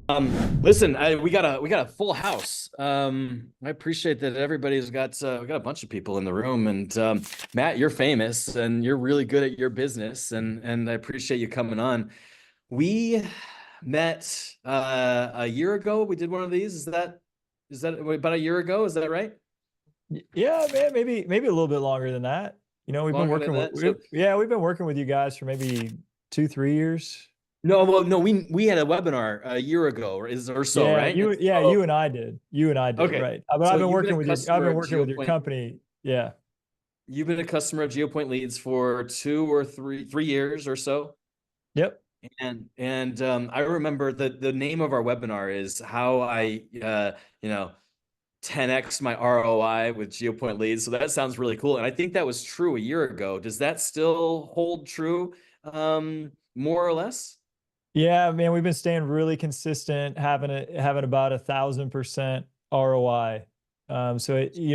Listen, we got a full house. I appreciate that everybody's got we got a bunch of people in the room, and Matt, you're famous and you're really good at your business, and I appreciate you coming on. We met a year ago. We did one of these. Is that about a year ago? Is that right? Yeah, man, maybe a little bit longer than that. We've been Longer than working with that? So we've been working with you guys for maybe 2, 3 years. no, well, no, we had a webinar a year ago, or so, Yeah, right? And you so and I did. You and I did, okay, right. But so you've been a I've customer been of working with your GeoPoint. company. Yeah. You've been a customer of Geopoint Leads for 2 or 3 years or so. Yep. And I remember the name of our webinar is how I you know 10x my ROI with Geopoint Leads. So that sounds really cool. And I think that was true a year ago. Does that still hold true, more or less? Yeah, man, we've been staying really consistent, having about 1,000% ROI.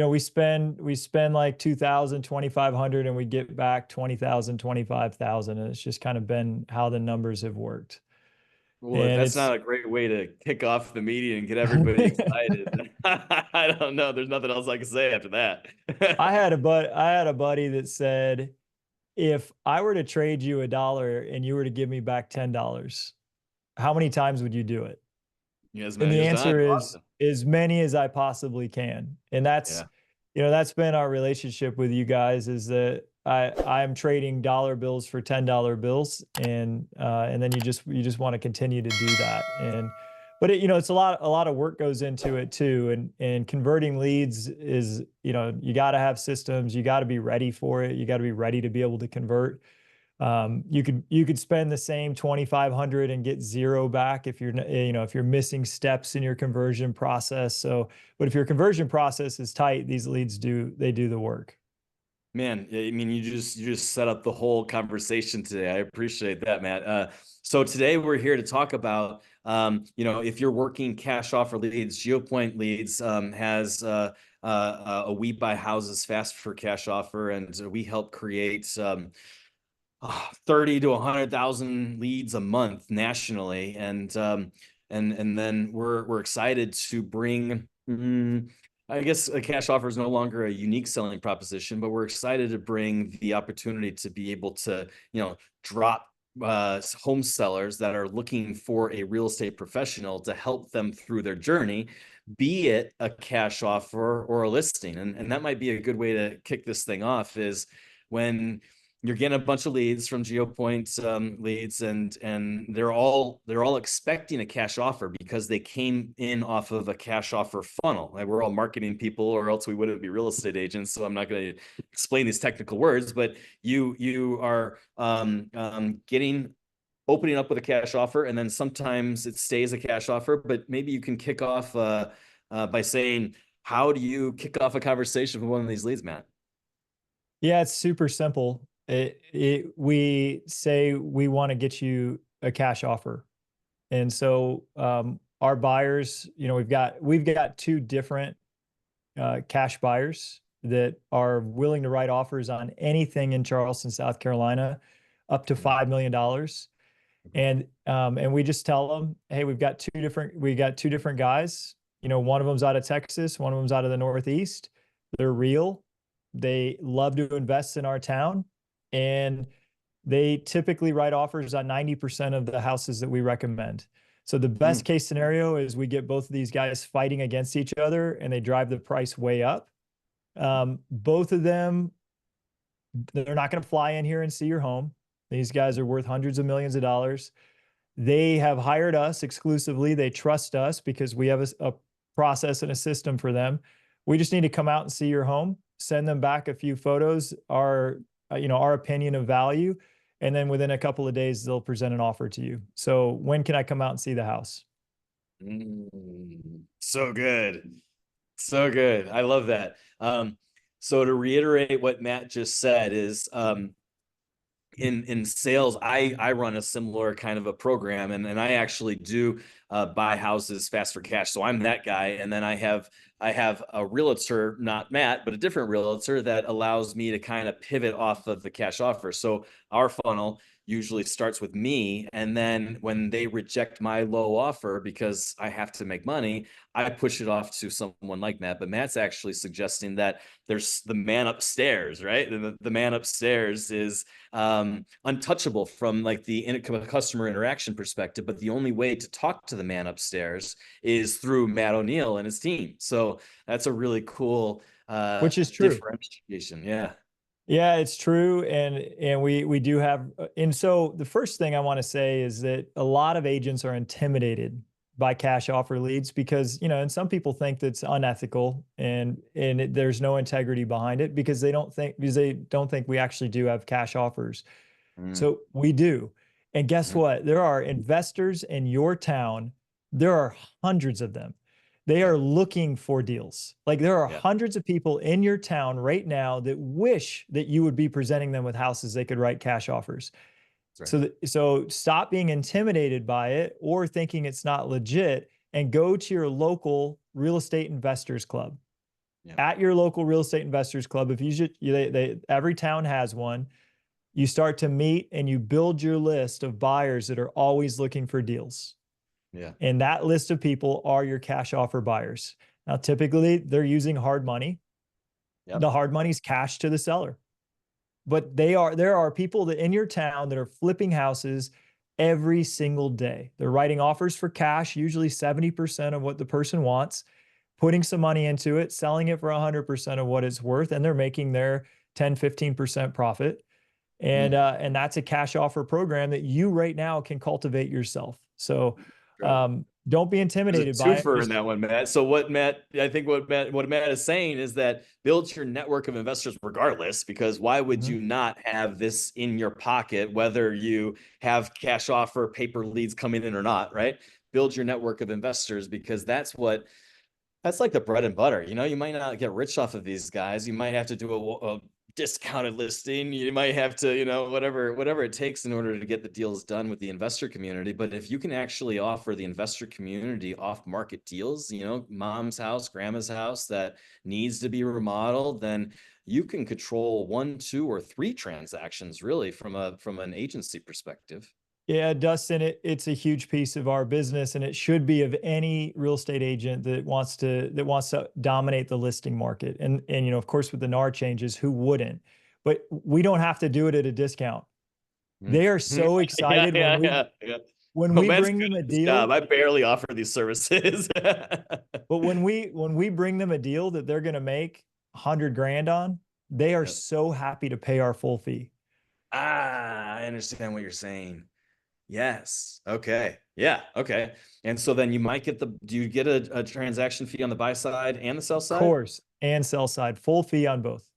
We spend like 2,000, 2,500, and we get back 20,000, 25,000, and it's just kind of been how the numbers have worked. Well, if And that's it's not a great way to kick off the meeting and get everybody excited, I don't know. There's nothing else I can say after that. I had a buddy that said, if I were to trade you $1 and you were to give me back $10, how many times would you do it? Yeah, as And many the as time. answer is Awesome. as many as I possibly can. And Yeah. that's been our relationship with you guys, is that I'm trading dollar bills for $10 bills, and then you just want to continue to do that. But it's a lot of work goes into it too. And converting leads is, you got to have systems, you got to be ready for it, you got to be ready to be able to convert. You could spend the same 2,500 and get zero back if you're missing steps in your conversion process. But if your conversion process is tight, these leads do the work. Man, I mean, you just set up the whole conversation today. I appreciate that, Matt. So today we're here to talk about, if you're working cash offer leads, Geopoint Leads has a We Buy Houses Fast for Cash offer, and we help create 30 to 100,000 leads a month nationally, and then we're excited to bring. I guess a cash offer is no longer a unique selling proposition, but we're excited to bring the opportunity to be able to, drop home sellers that are looking for a real estate professional to help them through their journey, be it a cash offer or a listing. And that might be a good way to kick this thing off, is when you're getting a bunch of leads from Geopoint leads, and they're all expecting a cash offer because they came in off of a cash offer funnel. Like, we're all marketing people, or else we wouldn't be real estate agents. So I'm not going to explain these technical words, but you are opening up with a cash offer, and then sometimes it stays a cash offer. But maybe you can kick off by saying, how do you kick off a conversation with one of these leads, Matt? Yeah, it's super simple. We say we want to get you a cash offer. And so our buyers, we've got two different cash buyers that are willing to write offers on anything in Charleston, South Carolina, up to $5 million. And we just tell them, hey, we got two different guys. One of them's out of Texas, one of them's out of the Northeast. They're real. They love to invest in our town, and they typically write offers on 90% of the houses that we recommend. So the best case scenario is we get both of these guys fighting against each other, and they drive the price way up. Both of them, they're not going to fly in here and see your home. These guys are worth hundreds of millions of dollars. They have hired us exclusively. They trust us because we have a process and a system for them. We just need to come out and see your home, send them back a few photos, our opinion of value, and then within a couple of days, they'll present an offer to you. So when can I come out and see the house? So good. So good. I love that. So to reiterate what Matt just said is, in sales, I run a similar kind of a program, and I actually do buy houses fast for cash. So I'm that guy, and then I have a realtor, not Matt, but a different realtor that allows me to kind of pivot off of the cash offer. So our funnel usually starts with me. And then when they reject my low offer because I have to make money, I push it off to someone like Matt. But Matt's actually suggesting that there's the man upstairs, right? The man upstairs is untouchable from like the customer interaction perspective. But the only way to talk to the man upstairs is through Matt O'Neill and his team. So that's a really cool which is true. differentiation. Yeah. Yeah, it's true. And we do have, and so the first thing I want to say is that a lot of agents are intimidated by cash offer leads because, you know, and some people think that's unethical and there's no integrity behind it because they don't think we actually do have cash offers. Mm. So we do. And guess Mhm. what? There are investors in your town. There are hundreds of them. They Yeah. are looking for deals. Like there are Yeah. hundreds of people in your town right now that wish that you would be presenting them with houses they could write cash offers. That's right. So stop being intimidated by it or thinking it's not legit and go to your local real estate investors club. Yeah. At your local real estate investors club, if you should, every town has one. You start to meet and you build your list of buyers that are always looking for deals. Yeah. And that list of people are your cash offer buyers. Now, typically they're using hard money. Yep. The hard money is cash to the seller. But there are people that in your town that are flipping houses every single day. They're writing offers for cash, usually 70% of what the person wants, putting some money into it, selling it for 100% of what it's worth, and they're making their 10, 15% profit. And that's a cash offer program that you right now can cultivate yourself. So don't be intimidated by it. Twofer in that one, Matt. So I think what Matt is saying is that build your network of investors regardless, because why would you not have this in your pocket, whether you have cash offer paper leads coming in or not, right? Build your network of investors because that's like the bread and butter. You know, you might not get rich off of these guys. You might have to do a discounted listing. You might have to, you know, whatever it takes in order to get the deals done with the investor community. But if you can actually offer the investor community off-market deals, you know, mom's house, grandma's house that needs to be remodeled, then you can control 1, 2, or 3 transactions really from an agency perspective. Yeah, Dustin, it's a huge piece of our business, and it should be of any real estate agent that wants to dominate the listing market. And you know, of course, with the NAR changes, who wouldn't? But we don't have to do it at a discount. They are so excited Yeah. when Well, we Matt's bring good them a at his job. deal. I barely offer these services. But when we bring them a deal that they're going to make 100 grand on, they are Yep. so happy to pay our full fee. I understand what you're saying. Yes. Okay. Yeah. Okay. And so then you might get do you get a transaction fee on the buy side and the sell Of side? course, and sell side, full fee on both.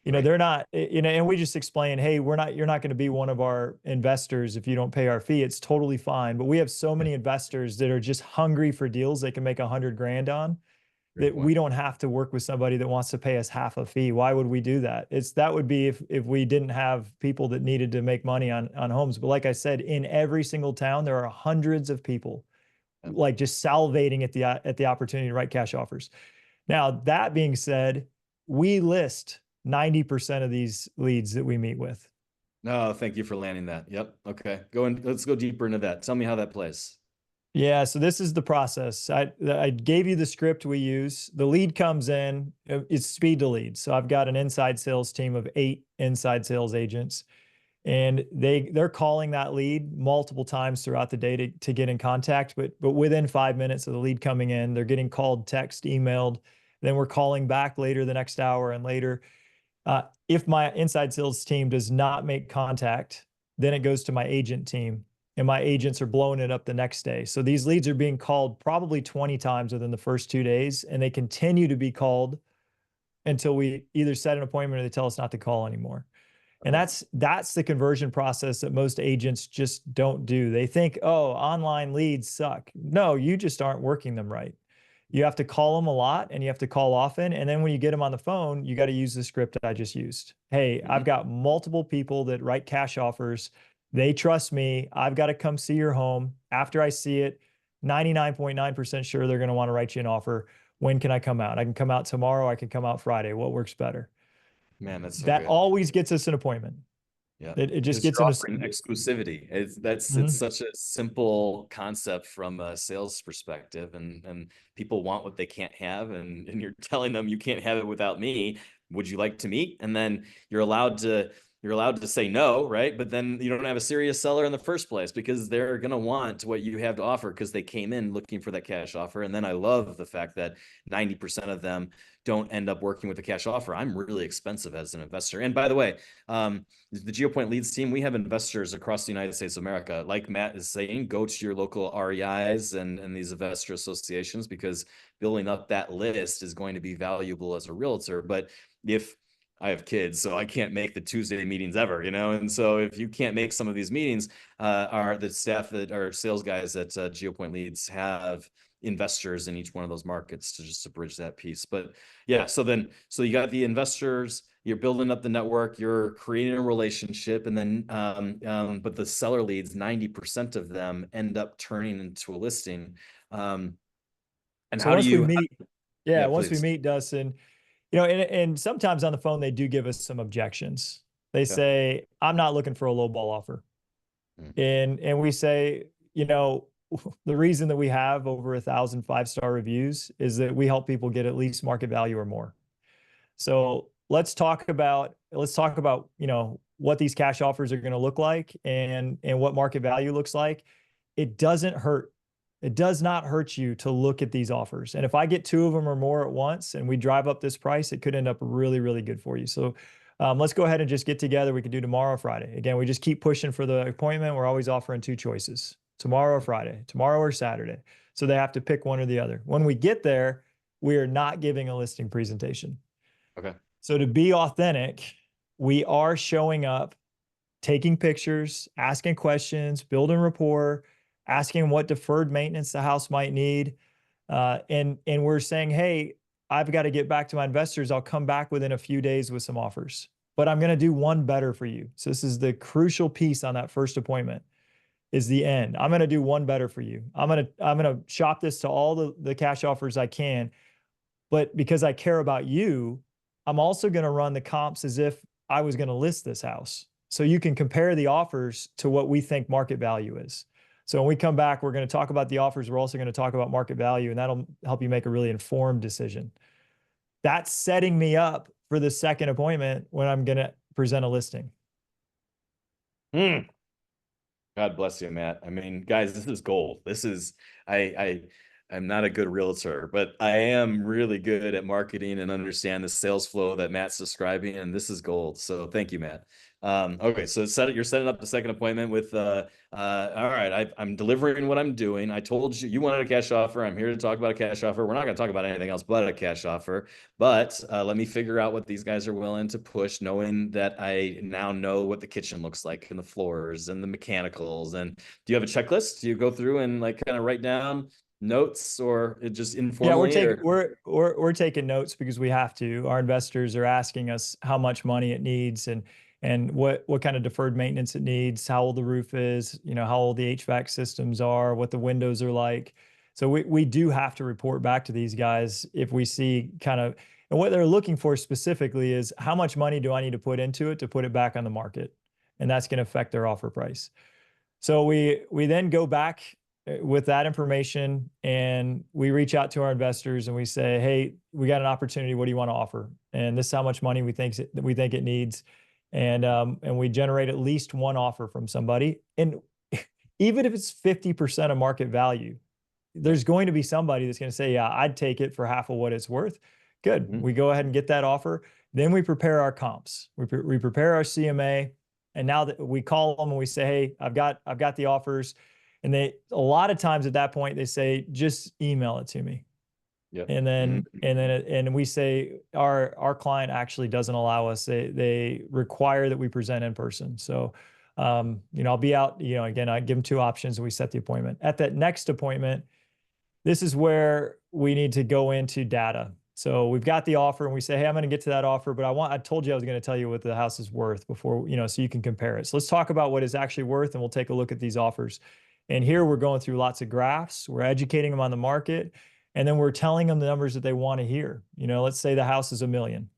You know, Great. they're not, you know, and we just explain, hey, you're not going to be one of our investors if you don't pay our fee. It's totally fine. But we have so many investors that are just hungry for deals they can make 100 grand on Great that we point. don't have to work with somebody that wants to pay us half a fee. Why would we do that? That would be if we didn't have people that needed to make money on homes. But like I said, in every single town, there are hundreds of people Yep. like just salivating at the opportunity to write cash offers. Now, that being said, we list 90% of these leads that we meet with. No, thank you for landing that. Yep. Okay. Let's go deeper into that. Tell me how that plays. Yeah, so this is the process. I gave you the script we use. The lead comes in, it's speed to lead. So I've got an inside sales team of 8 inside sales agents, and they're calling that lead multiple times throughout the day to get in contact. But within 5 minutes of the lead coming in, they're getting called, text, emailed. Then we're calling back later the next hour and later. If my inside sales team does not make contact, then it goes to my agent team, and my agents are blowing it up the next day. So these leads are being called probably 20 times within the first 2 days, and they continue to be called until we either set an appointment or they tell us not to call anymore. And that's the conversion process that most agents just don't do. They think, oh, online leads suck. No, you just aren't working them right. You have to call them a lot and you have to call often. And then when you get them on the phone, you got to use the script I just used. Hey, I've got multiple people that write cash offers. They trust me. I've got to come see your home. After I see it, 99.9% sure they're going to want to write you an offer. When can I come out? I can come out tomorrow. I can come out Friday. What works better? Man, that's so That good. always gets us an appointment. Yeah. It just Because gets you're into. offering exclusivity. It's Mhm. such a simple concept from a sales perspective, and people want what they can't have, and you're telling them you can't have it without me. Would you like to meet? And then you're allowed to say no, right? But then you don't have a serious seller in the first place because they're going to want what you have to offer because they came in looking for that cash offer. And then I love the fact that 90% of them don't end up working with a cash offer. I'm really expensive as an investor. And by the way, the Geopoint Leads team, we have investors across the United States of America. Like Matt is saying, go to your local REIs and these investor associations, because building up that list is going to be valuable as a realtor. But if I have kids, so I can't make the Tuesday meetings ever, and so if you can't make some of these meetings, are the staff that are sales guys at Geopoint Leads have investors in each one of those markets to bridge that piece. But yeah, so you got the investors, you're building up the network, you're creating a relationship, and then but the seller leads, 90% of them end up turning into a listing. And So how do once we you? meet, yeah, Yeah, once we please. meet, Dustin, and sometimes on the phone they do give us some objections. They Okay. say, "I'm not looking for a low ball offer," Mm. and we say, the reason that we have over 1,000 5-star reviews is that we help people get at least market value or more. So let's talk about what these cash offers are going to look like and what market value looks like. It doesn't hurt. It does not hurt you to look at these offers. And if I get 2 of them or more at once and we drive up this price, it could end up really, really good for you. So let's go ahead and just get together. We can do tomorrow or Friday. Again, we just keep pushing for the appointment. We're always offering 2 choices: tomorrow or Friday, tomorrow or Saturday. So they have to pick one or the other. When we get there, we are not giving a listing presentation. Okay. So to be authentic, we are showing up, taking pictures, asking questions, building rapport, asking what deferred maintenance the house might need. And we're saying, hey, I've got to get back to my investors. I'll come back within a few days with some offers, but I'm going to do one better for you. So this is the crucial piece on that first appointment, is the end. I'm going to do one better for you. I'm going to shop this to all the cash offers I can. But because I care about you, I'm also going to run the comps as if I was going to list this house. So you can compare the offers to what we think market value is. So when we come back, we're going to talk about the offers. We're also going to talk about market value, and that'll help you make a really informed decision. That's setting me up for the second appointment when I'm going to present a listing. Mm. God bless you, Matt. I mean, guys, this is gold. I I'm not a good realtor, but I am really good at marketing and understand the sales flow that Matt's describing, and this is gold. So thank you, Matt. Okay, so you're setting up the second appointment with all right, I'm delivering what I'm doing. I told you wanted a cash offer. I'm here to talk about a cash offer. We're not going to talk about anything else but a cash offer. But let me figure out what these guys are willing to push, knowing that I now know what the kitchen looks like and the floors and the mechanicals. And do you have a checklist? Do you go through and like kind of write down notes, or it just Yeah, we're informally? taking Or we're taking notes because we have to. Our investors are asking us how much money it needs and what kind of deferred maintenance it needs, how old the roof is, how old the HVAC systems are, what the windows are like. So we do have to report back to these guys if we see kind of, and what they're looking for specifically is how much money do I need to put into it to put it back on the market, and that's going to affect their offer price. So we then go back with that information and we reach out to our investors and we say, hey, we got an opportunity. What do you want to offer? And this is how much money we think it needs. And we generate at least one offer from somebody. And even if it's 50% of market value, there's going to be somebody that's going to say, yeah, I'd take it for half of what it's worth. Good. Mhm. We go ahead and get that offer. Then we prepare our comps. We prepare our CMA. And now that we call them and we say, hey, I've got the offers. And a lot of times at that point, they say, just email it to me. Yep. And we say our client actually doesn't allow us. They require that we present in person. So, I'll be out, again, I give them 2 options and we set the appointment. At that next appointment, this is where we need to go into data. So we've got the offer and we say, hey, I'm going to get to that offer, but I told you I was going to tell you what the house is worth before, so you can compare it. So let's talk about what it's actually worth and we'll take a look at these offers. And here we're going through lots of graphs. We're educating them on the market. And then we're telling them the numbers that they want to hear. Let's say the house is $1 million.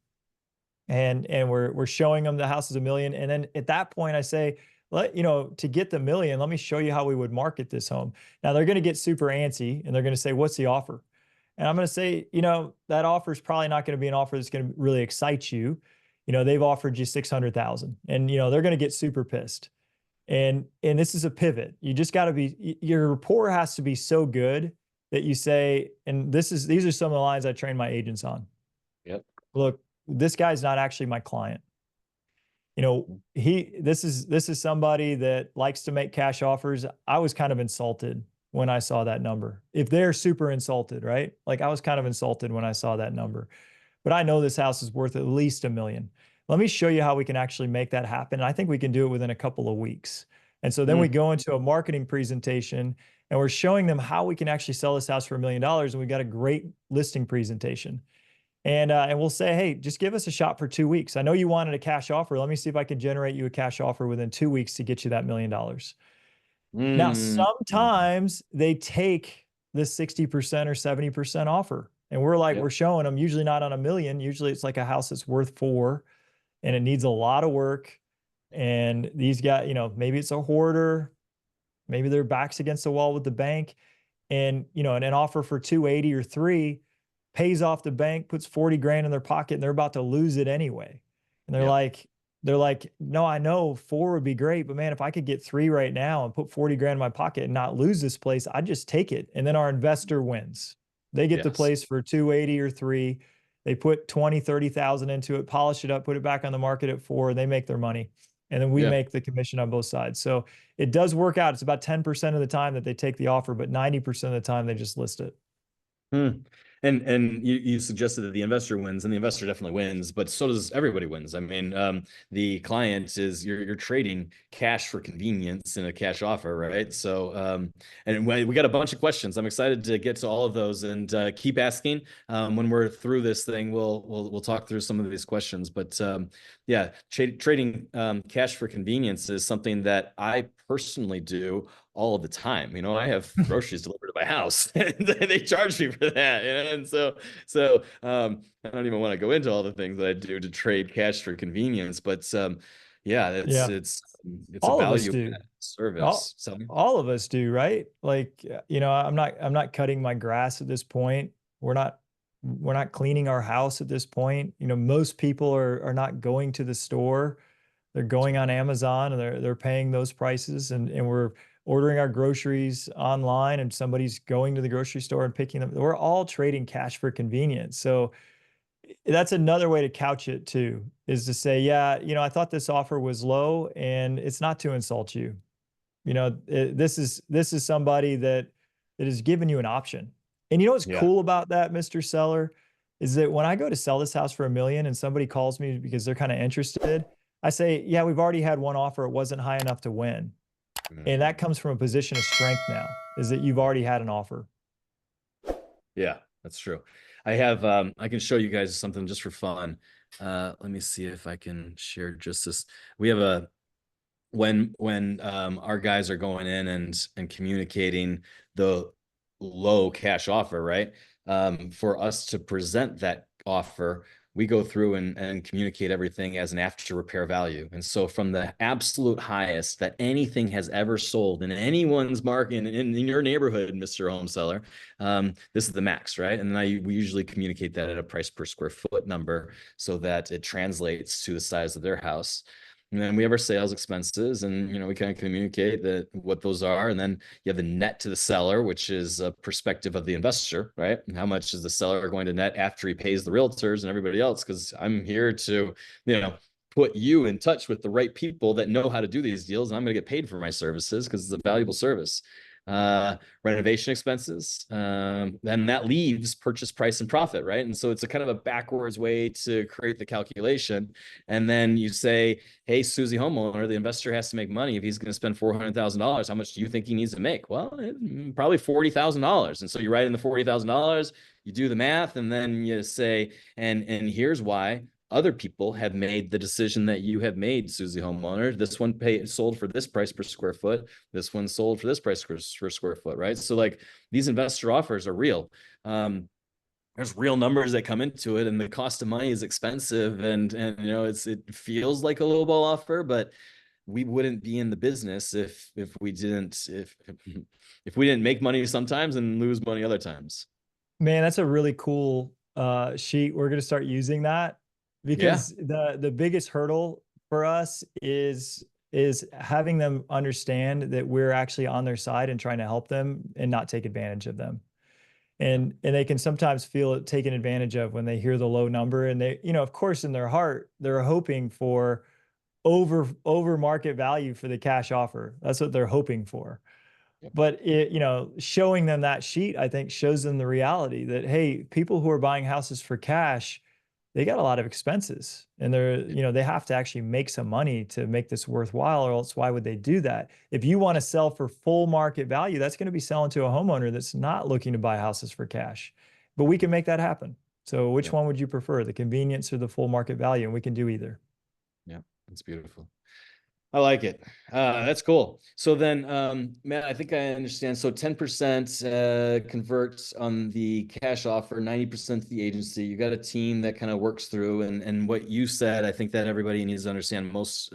and we're showing them the house is $1 million. And then at that point I say, to get the $1 million, let me show you how we would market this home. Now they're going to get super antsy and they're going to say, what's the offer? And I'm going to say, that offer is probably not going to be an offer that's going to really excite you. They've offered you 600,000 and, they're going to get super pissed. And this is a pivot. You just got to be, your rapport has to be so good that you say, and these are some of the lines I train my agents on. Yep. Look, this guy's not actually my client. This is somebody that likes to make cash offers. I was kind of insulted when I saw that number. If they're super insulted, right? Like I was kind of insulted when I saw that number, but I know this house is worth at least $1 million. Let me show you how we can actually make that happen. And I think we can do it within a couple of weeks. And so then we go into a marketing presentation and we're showing them how we can actually sell this house for $1 million. And we got a great listing presentation. And we'll say, hey, just give us a shot for 2 weeks. I know you wanted a cash offer. Let me see if I can generate you a cash offer within 2 weeks to get you that $1 million. Now, sometimes they take the 60% or 70% offer. And we're like, we're showing them usually not on $1 million. Usually it's like a house that's worth $4 million and it needs a lot of work. And these guys, maybe it's a hoarder, maybe their back's against the wall with the bank. And, an offer for 280 or 3 pays off the bank, puts 40 grand in their pocket, and they're about to lose it anyway. And they're like, no, I know 4 would be great, but man, if I could get 3 right now and put 40 grand in my pocket and not lose this place, I'd just take it. And then our investor wins. They get the place for 280 or 3. They put 20, 30,000 into it, polish it up, put it back on the market at 4, and they make their money. And then we make the commission on both sides. So it does work out. It's about 10% of the time that they take the offer, but 90% of the time they just list it. And you suggested that the investor wins, and the investor definitely wins, but so does everybody wins. I mean, the client is you're trading cash for convenience in a cash offer, right? So, and we got a bunch of questions. I'm excited to get to all of those and keep asking. When we're through this thing, we'll talk through some of these questions. But yeah, trading cash for convenience is something that I personally do all of the time. I have groceries delivered to my house and they charge me for that. And so I don't even want to go into all the things that I do to trade cash for convenience, but it's all a of us value do. service. All of us do, right? Like, I'm not cutting my grass at this point. We're not cleaning our house at this point. Most people are not going to the store. They're going on Amazon and they're paying those prices, and we're ordering our groceries online and somebody's going to the grocery store and picking them. We're all trading cash for convenience. So that's another way to couch it too, is to say, I thought this offer was low, and it's not to insult you. This is somebody that is giving you an option. And what's cool about that, Mr. Seller, is that when I go to sell this house for $1 million and somebody calls me because they're kind of interested, I say, we've already had one offer. It wasn't high enough to win. And that comes from a position of strength now, is that you've already had an offer. Yeah, that's true. I have, I can show you guys something just for fun. Let me see if I can share just this. We have when our guys are going in and communicating the low cash offer, right? For us to present that offer, we go through and communicate everything as an after repair value. And so from the absolute highest that anything has ever sold in anyone's market in your neighborhood, Mr. Home Seller, this is the max, right? And then we usually communicate that at a price per square foot number so that it translates to the size of their house. And then we have our sales expenses, and we kind of communicate that what those are. And then you have the net to the seller, which is a perspective of the investor, right? And how much is the seller going to net after he pays the realtors and everybody else? Because I'm here to, put you in touch with the right people that know how to do these deals, and I'm going to get paid for my services because it's a valuable service. Renovation expenses, and that leaves purchase price and profit, right? And so it's a kind of a backwards way to create the calculation. And then you say, hey, Susie homeowner, the investor has to make money. If he's going to spend $400,000, how much do you think he needs to make? Well, probably $40,000. And so you write in the $40,000, you do the math, and then you say, and here's why. Other people have made the decision that you have made, Susie homeowner. This one sold for this price per square foot. This one sold for this price per square foot, right? So like these investor offers are real. there's real numbers that come into it, and the cost of money is expensive, and it feels like a lowball offer, but we wouldn't be in the business if we didn't if we didn't make money sometimes and lose money other times. Man, that's a really cool sheet. We're going to start using that, Yeah. because the biggest hurdle for us is having them understand that we're actually on their side and trying to help them and not take advantage of them. And they can sometimes feel it taken advantage of when they hear the low number, and they, of course, in their heart, they're hoping for over market value for the cash offer. That's what they're hoping for. Yep. But showing them that sheet, I think, shows them the reality that, hey, people who are buying houses for cash, they got a lot of expenses, and they have to actually make some money to make this worthwhile, or else why would they do that? If you want to sell for full market value, that's going to be selling to a homeowner that's not looking to buy houses for cash. But we can make that happen. So which Yeah. one would you prefer, the convenience or the full market value? And we can do either. Yeah. That's beautiful. I like it. That's cool. So then, Matt, I think I understand. So 10% converts on the cash offer, 90% to the agency. You got a team that kind of works through, and what you said, I think that everybody needs to understand most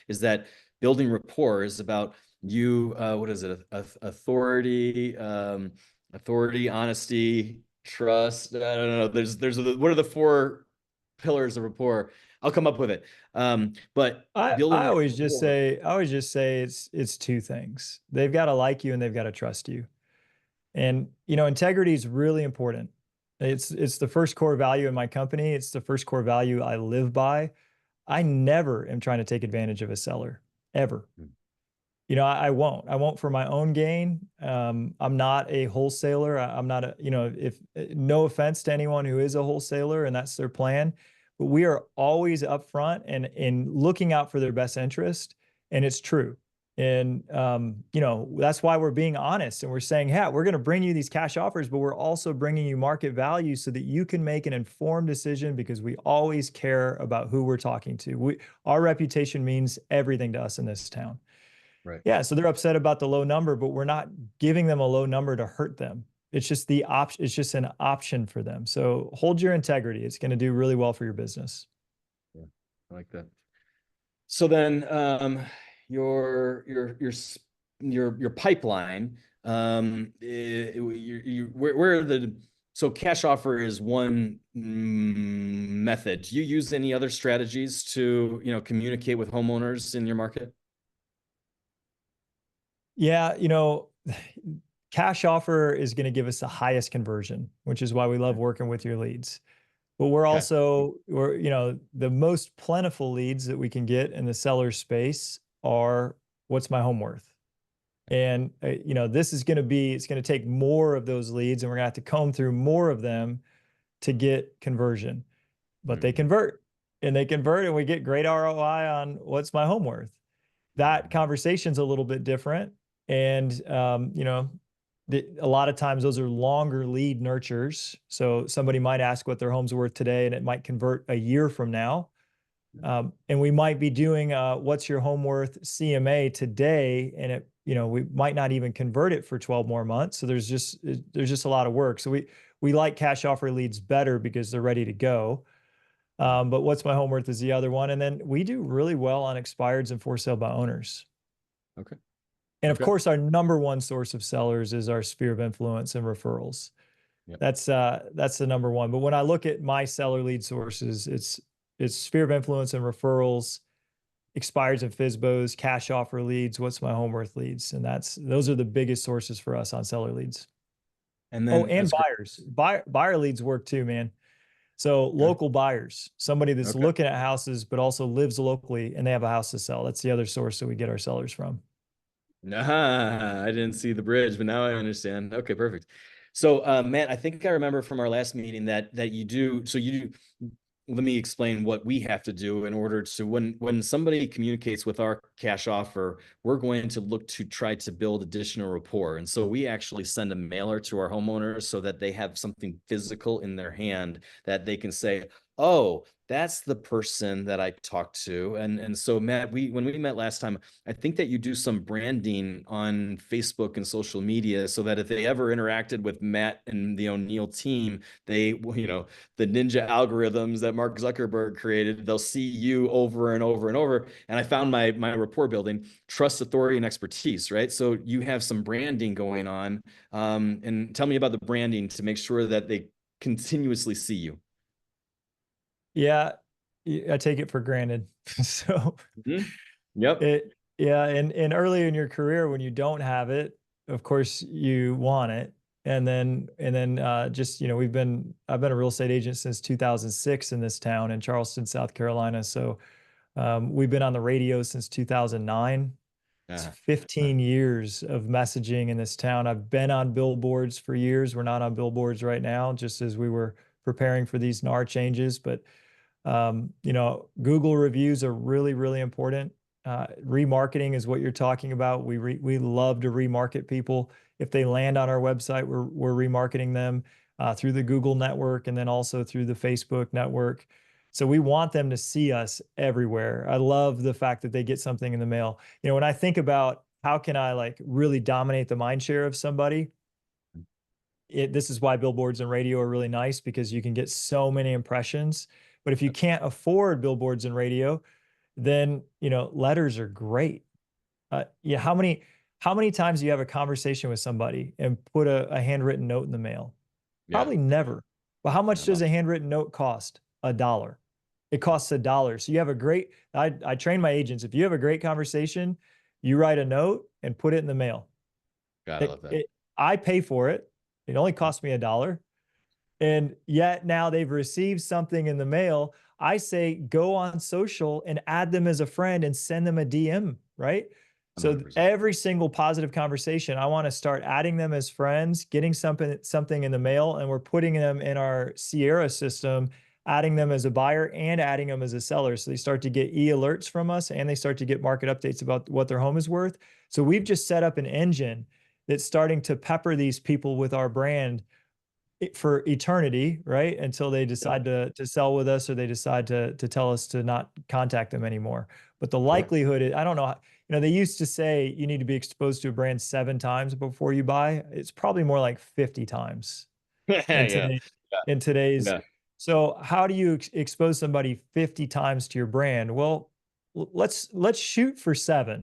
is that building rapport is about you. What is it? Authority, authority, honesty, trust. I don't know. What are the four pillars of rapport? I'll come up with it. But building I that always just rapport. say it's two things. They've got to like you and they've got to trust you. And integrity is really important. It's the first core value in my company. It's the first core value I live by. I never am trying to take advantage of a seller, ever. I won't. I won't for my own gain. I'm not a wholesaler. I'm not if no offense to anyone who is a wholesaler and that's their plan, but we are always upfront and looking out for their best interest. And it's true. And that's why we're being honest and we're saying, yeah, we're going to bring you these cash offers, but we're also bringing you market value so that you can make an informed decision, because we always care about who we're talking to. Our reputation means everything to us in this town. Right. Yeah, so they're upset about the low number, but we're not giving them a low number to hurt them. It's just the option. It's just an option for them. So hold your integrity. It's going to do really well for your business. Yeah, I like that. So then, your pipeline, where are the so cash offer is one method. Do you use any other strategies to communicate with homeowners in your market? Yeah, cash offer is going to give us the highest conversion, which is why we love working with your leads. But Okay. we're the most plentiful leads that we can get in the seller space are, what's my home worth? And this is going to be, it's going to take more of those leads, and we're going to have to comb through more of them to get conversion. But they convert, and we get great ROI on what's my home worth. That conversation's a little bit different. And a lot of times those are longer lead nurtures. So somebody might ask what their home's worth today, and it might convert a year from now. And we might be doing what's your home worth CMA today, and we might not even convert it for 12 more months. So there's just a lot of work. So we like cash offer leads better because they're ready to go. But what's my home worth is the other one. And then we do really well on expireds and for sale by owners. Okay. And of course, our number one source of sellers is our sphere of influence and referrals. Yep. That's the number one. But when I look at my seller lead sources, it's sphere of influence and referrals, expireds and FSBOs, cash offer leads, what's my home worth leads, and those are the biggest sources for us on seller leads. And then and buyers, buyer leads work too, man. So local buyers, somebody that's looking at houses but also lives locally and they have a house to sell. That's the other source that we get our sellers from. Nah, I didn't see the bridge, but now I understand. Okay, perfect. So, Matt, I think I remember from our last meeting that you do. So you do. Let me explain what we have to do in order to when somebody communicates with our cash offer, we're going to look to try to build additional rapport. And so we actually send a mailer to our homeowners so that they have something physical in their hand that they can say, oh, that's the person that I talked to. And so Matt, when we met last time, I think that you do some branding on Facebook and social media so that if they ever interacted with Matt and the O'Neill team, they, the ninja algorithms that Mark Zuckerberg created, they'll see you over and over and over. And I found my rapport building, trust, authority, and expertise, right? So you have some branding going on. And tell me about the branding to make sure that they continuously see you. Yeah, I take it for granted. So Mhm. Yep. yeah, and early in your career when you don't have it, of course you want it. And then just, I've been a real estate agent since 2006 in this town in Charleston, South Carolina. So we've been on the radio since 2009. It's Uh, 15 years of messaging in this town. I've been on billboards for years. We're not on billboards right now, just as we were preparing for these NAR changes. But Google reviews are really, really important. Remarketing is what you're talking about. We love to remarket people. If they land on our website, we're remarketing them through the Google network and then also through the Facebook network. So we want them to see us everywhere. I love the fact that they get something in the mail. When I think about how can I like really dominate the mind share of somebody, this is why billboards and radio are really nice because you can get so many impressions. But if you can't afford billboards and radio, then letters are great. Yeah, how many times do you have a conversation with somebody and put a handwritten note in the mail? yeah. Probably never. But how much Not does enough. a handwritten note cost? $1. It costs $1. So you have a great. I train my agents. If you have a great conversation, you write a note and put it in the mail. God, I It, love that. it, I pay for it. It only cost me $1. And yet now they've received something in the mail. I say go on social and add them as a friend and send them a DM, right? So 100%. every single positive conversation, I want to start adding them as friends, getting something in the mail, and we're putting them in our Sierra system, adding them as a buyer and adding them as a seller. So they start to get e-alerts from us and they start to get market updates about what their home is worth. So we've just set up an engine that's starting to pepper these people with our brand for eternity, right? Until they Yep. decide to sell with us or they decide to tell us to not contact them anymore. But the Sure. likelihood is, I don't know, they used to say you need to be exposed to a brand 7 times before you buy. It's probably more like 50 times in Yeah. today Yeah. in today's. Yeah. So how do you expose somebody 50 times to your brand? Well, let's shoot for 7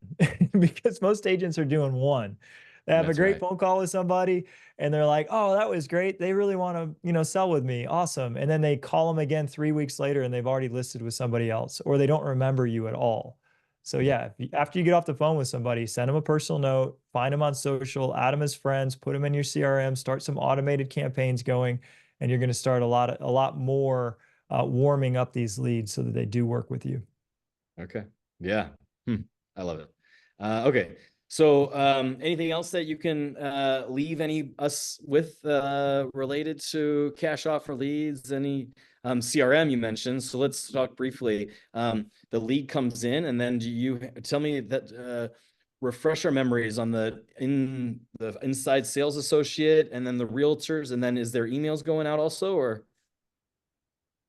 because most agents are doing 1. They have a That's great right. phone call with somebody and they're like, "Oh, that was great. They really want to, sell with me. Awesome." And then they call them again 3 weeks later and they've already listed with somebody else or they don't remember you at all. So Mhm. yeah, after you get off the phone with somebody, send them a personal note, find them on social, add them as friends, put them in your CRM, start some automated campaigns going, and you're going to start a lot more warming up these leads so that they do work with you. Okay. Yeah. I love it. Okay. So, anything else that you can leave us with related to cash offer leads? Any CRM you mentioned? So let's talk briefly. The lead comes in, and then do you tell me that refresh our memories on the inside sales associate, and then the realtors, and then is there emails going out also, or?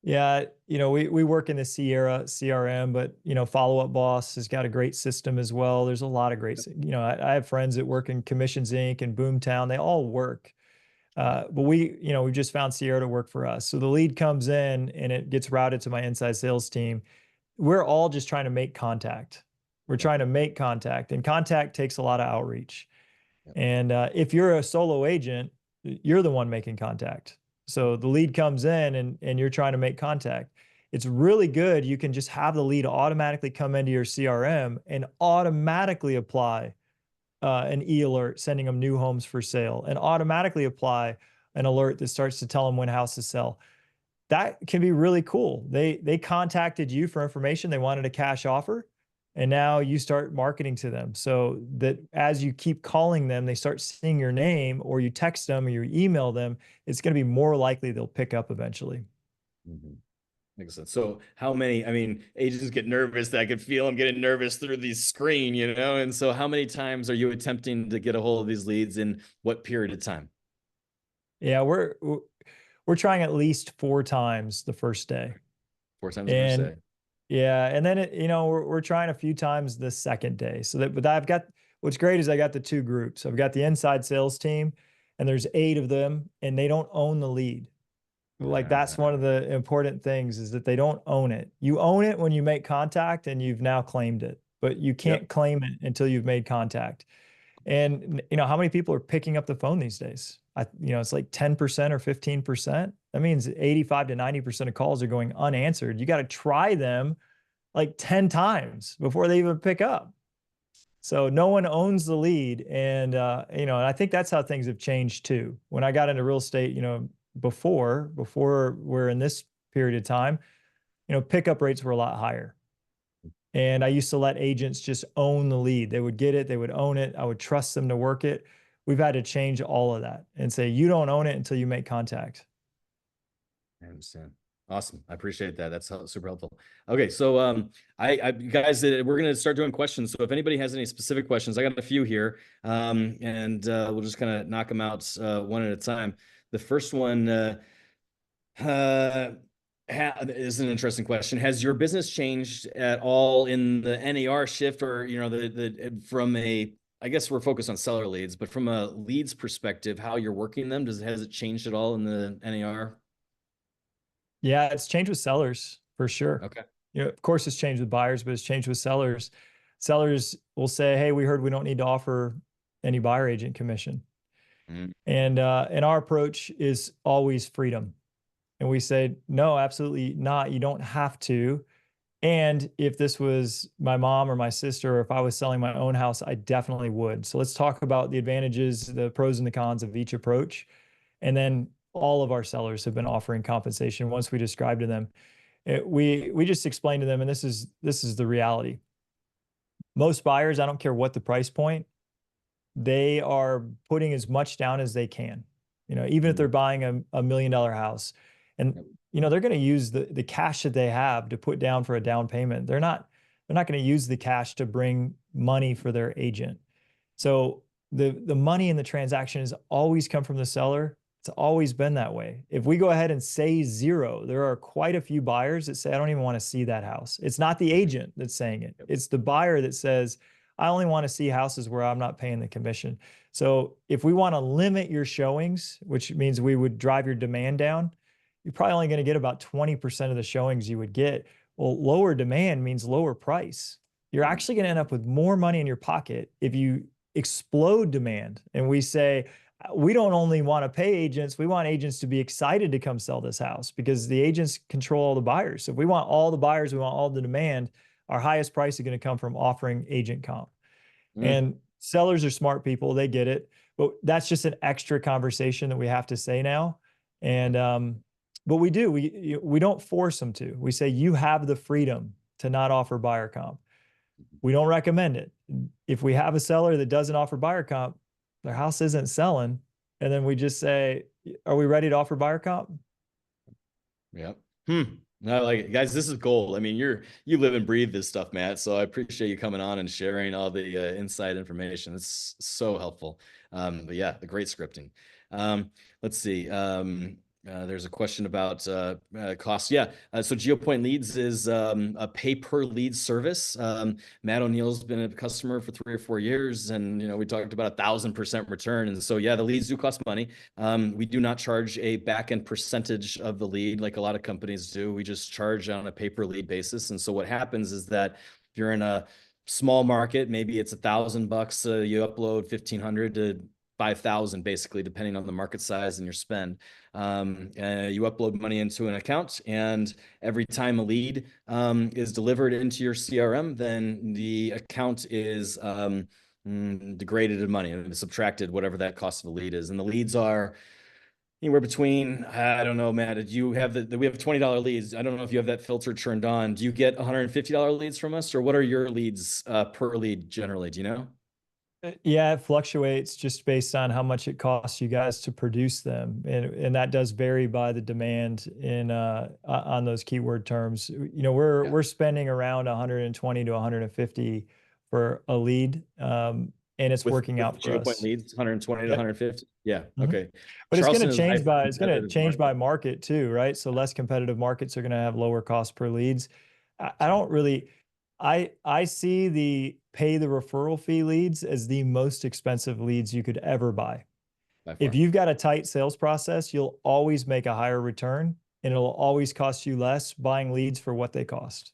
Yeah, we work in the Sierra CRM, but Follow Up Boss has got a great system as well. There's a lot of great, I have friends that work in Commissions Inc. and Boomtown. They all work. But we just found Sierra to work for us. So the lead comes in and it gets routed to my inside sales team. We're all just trying to make contact. We're Yep. trying to make contact, and contact takes a lot of outreach. Yep. And if you're a solo agent, you're the one making contact. So the lead comes in and you're trying to make contact. It's really good. You can just have the lead automatically come into your CRM and automatically apply an e-alert sending them new homes for sale and automatically apply an alert that starts to tell them when houses sell. That can be really cool. They contacted you for information. They wanted a cash offer, and now you start marketing to them so that as you keep calling them, they start seeing your name, or you text them or you email them. It's going to be more likely they'll pick up eventually. Mhm. Makes sense. So how many, I mean, agents get nervous. I could feel them getting nervous through the screen, And so how many times are you attempting to get a hold of these leads in what period of time? Yeah, we're trying at least 4 times the first day. 4 times the first And day. yeah, and then we're trying a few times the second day. So that, but I've got, what's great is I got the two groups. I've got the inside sales team, and there's 8 of them, and they don't own the lead. Like that's one of the important things, is that they don't own it. You own it when you make contact and you've now claimed it, but you Yep. can't claim it until you've made contact. And how many people are picking up the phone these days? It's like 10% or 15%. That means 85 to 90% of calls are going unanswered. You got to try them like 10 times before they even pick up. So no one owns the lead. And I think that's how things have changed too. When I got into real estate, before we're in this period of time, pickup rates were a lot higher. And I used to let agents just own the lead. They would get it, they would own it. I would trust them to work it. We've had to change all of that and say, you don't own it until you make contact. I understand. Awesome. I appreciate that. That's super helpful. Okay. So, guys, we're going to start doing questions. So if anybody has any specific questions, I got a few here. And we'll just kind of knock them out, one at a time. The first one, is an interesting question. Has your business changed at all in the NAR shift, or, from I guess we're focused on seller leads, but from a leads perspective, how you're working them, has it changed at all in the NAR? Yeah, it's changed with sellers for sure. Okay. Of course, it's changed with buyers, but it's changed with sellers. Sellers will say, "Hey, we heard we don't need to offer any buyer agent commission," Mm. and our approach is always freedom. And we say, "No, absolutely not. You don't have to." And if this was my mom or my sister, or if I was selling my own house, I definitely would. So let's talk about the advantages, the pros and the cons of each approach. And then all of our sellers have been offering compensation once we describe to them. We just explain to them, and this is the reality. Most buyers, I don't care what the price point, they are putting as much down as they can. Even if they're buying a $1 million house, and they're going to use the cash that they have to put down for a down payment. They're not going to use the cash to bring money for their agent. So the money in the transaction has always come from the seller. It's always been that way. If we go ahead and say 0, there are quite a few buyers that say, I don't even want to see that house. It's not the agent that's saying it. It's the buyer that says, I only want to see houses where I'm not paying the commission. So if we want to limit your showings, which means we would drive your demand down, you're probably only going to get about 20% of the showings you would get. Well, lower demand means lower price. You're actually going to end up with more money in your pocket if you explode demand. And we say, we don't only want to pay agents, we want agents to be excited to come sell this house, because the agents control all the buyers. So if we want all the buyers, we want all the demand, our highest price is going to come from offering agent comp. And sellers are smart people, they get it, but that's just an extra conversation that we have to say now. And but we don't force them to. We say, you have the freedom to not offer buyer comp. We don't recommend it. If we have a seller that doesn't offer buyer comp, their house isn't selling, and then we just say, are we ready to offer buyer comp? Yep. No, like, guys, this is gold. I mean, you live and breathe this stuff, Matt. So I appreciate you coming on and sharing all the inside information. It's so helpful. But yeah, the great scripting. Let's see. There's a question about cost. Yeah. So Geopoint Leads is a pay per lead service. Matt O'Neill's been a customer for 3 or 4 years, and we talked about 1,000% return. And so yeah, the leads do cost money. We do not charge a back end percentage of the lead like a lot of companies do. We just charge on a pay per lead basis. And so what happens is that if you're in a small market, maybe it's $1,000. You upload 1,500 to 5,000, basically, depending on the market size and your spend. You upload money into an account, and every time a lead is delivered into your CRM, then the account is degraded in money and subtracted whatever that cost of a lead is. And the leads are anywhere between, I don't know, Matt, we have $20 leads. I don't know if you have that filter turned on. Do you get $150 leads from us, or what are your leads per lead generally? Do you know? Yeah, it fluctuates just based on how much it costs you guys to produce them, and that does vary by the demand in on those keyword terms. We're spending around 120 to 150 for a lead. and it's working out for Geopoint us. leads 120 to Yep. 150. Yeah. Okay. But it's going Charleston to is a change hyper by competitive by market. market too, right? So less competitive markets are going to have lower cost per leads. I don't really, I see the pay the referral fee leads as the most expensive leads you could ever buy. By If far. you've got a tight sales process, you'll always make a higher return, and it'll always cost you less buying leads for what they cost.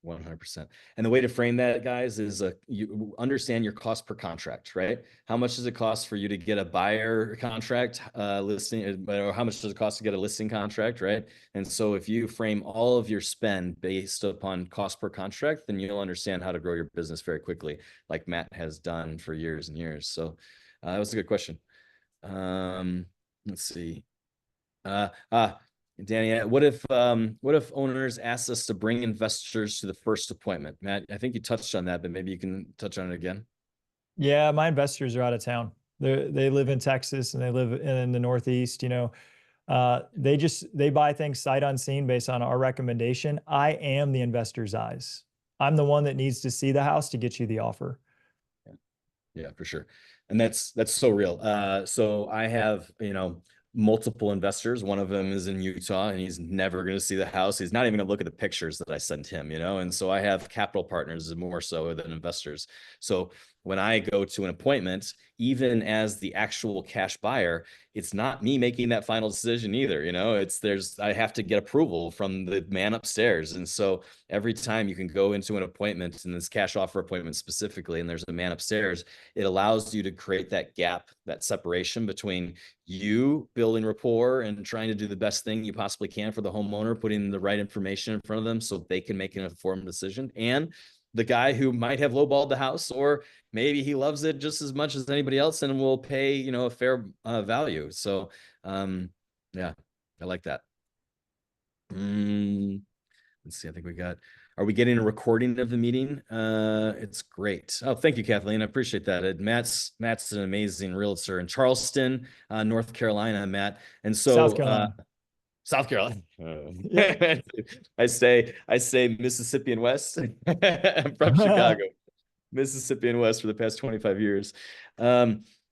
100%. And the way to frame that, guys, is you understand your cost per contract, right? How much does it cost for you to get a buyer contract listing, or how much does it cost to get a listing contract, right? And so if you frame all of your spend based upon cost per contract, then you'll understand how to grow your business very quickly, like Matt has done for years and years. So that was a good question. Let's see. Danny, what if owners asked us to bring investors to the first appointment? Matt, I think you touched on that, but maybe you can touch on it again. Yeah, my investors are out of town. They live in Texas and they live in the Northeast. They buy things sight unseen based on our recommendation. I am the investor's eyes. I'm the one that needs to see the house to get you the offer. Yeah, for sure. And that's so real. So I have, multiple investors. One of them is in Utah and he's never going to see the house. He's not even going to look at the pictures that I sent him, And so I have capital partners more so than investors. So when I go to an appointment, even as the actual cash buyer, it's not me making that final decision either. I have to get approval from the man upstairs. And so every time you can go into an appointment, and this cash offer appointment specifically, and there's a man upstairs, it allows you to create that gap, that separation between you building rapport and trying to do the best thing you possibly can for the homeowner, putting the right information in front of them so they can make an informed decision, and the guy who might have lowballed the house, or maybe he loves it just as much as anybody else and will pay, a fair value. So, yeah, I like that. Let's see. I think are we getting a recording of the meeting? It's great. Oh, thank you, Kathleen. I appreciate that. Matt's an amazing realtor in Charleston, North Carolina, Matt. And so, South Carolina. South Carolina. I say Mississippi and West. I'm from Chicago, Mississippi and West for the past 25 years.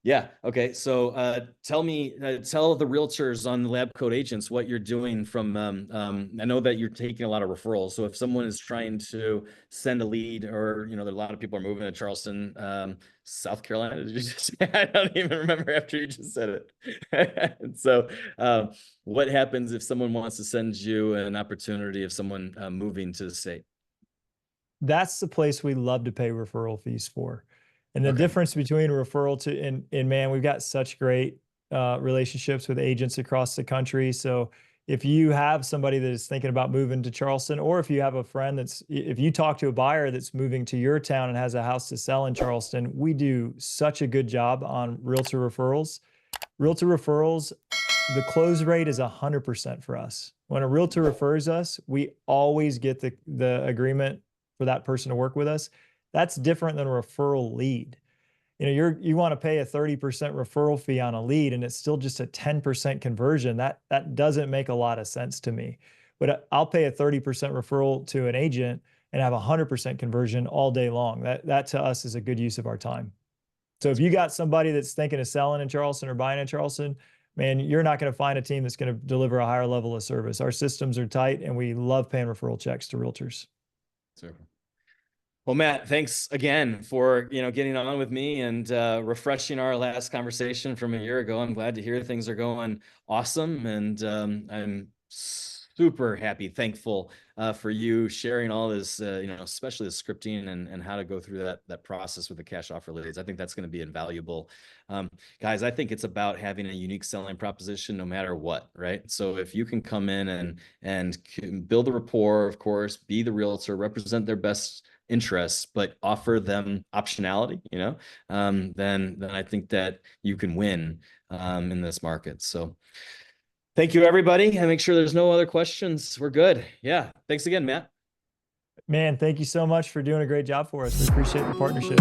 Yeah. Okay. So tell the realtors on the Lab Coat Agents what you're doing from, I know that you're taking a lot of referrals. So if someone is trying to send a lead, or, a lot of people are moving to Charleston, South Carolina, did you just say? I don't even remember after you just said it. And so what happens if someone wants to send you an opportunity of someone moving to the state? That's the place we love to pay referral fees for. And the difference between a referral and man, we've got such great relationships with agents across the country. So if you have somebody that is thinking about moving to Charleston, or if you have a friend if you talk to a buyer that's moving to your town and has a house to sell in Charleston, we do such a good job on realtor referrals. Realtor referrals, the close rate is 100% for us. When a realtor refers us, we always get the agreement for that person to work with us. That's different than a referral lead. You want to pay a 30% referral fee on a lead and it's still just a 10% conversion. That doesn't make a lot of sense to me. But I'll pay a 30% referral to an agent and have 100% conversion all day long. That to us is a good use of our time. So if you got somebody that's thinking of selling in Charleston or buying in Charleston, man, you're not going to find a team that's going to deliver a higher level of service. Our systems are tight and we love paying referral checks to realtors. Super. Well, Matt, thanks again for, getting on with me and refreshing our last conversation from a year ago. I'm glad to hear things are going awesome. And I'm super happy, thankful for you sharing all this, especially the scripting and how to go through that process with the cash offer leads. I think that's going to be invaluable. Guys, I think it's about having a unique selling proposition no matter what, right? So if you can come in and build a rapport, of course, be the realtor, represent their best interests, but offer them optionality, then I think that you can win in this market. So thank you, everybody. And make sure there's no other questions. We're good. Yeah. Thanks again, Matt. Man, thank you so much for doing a great job for us. We appreciate the partnership.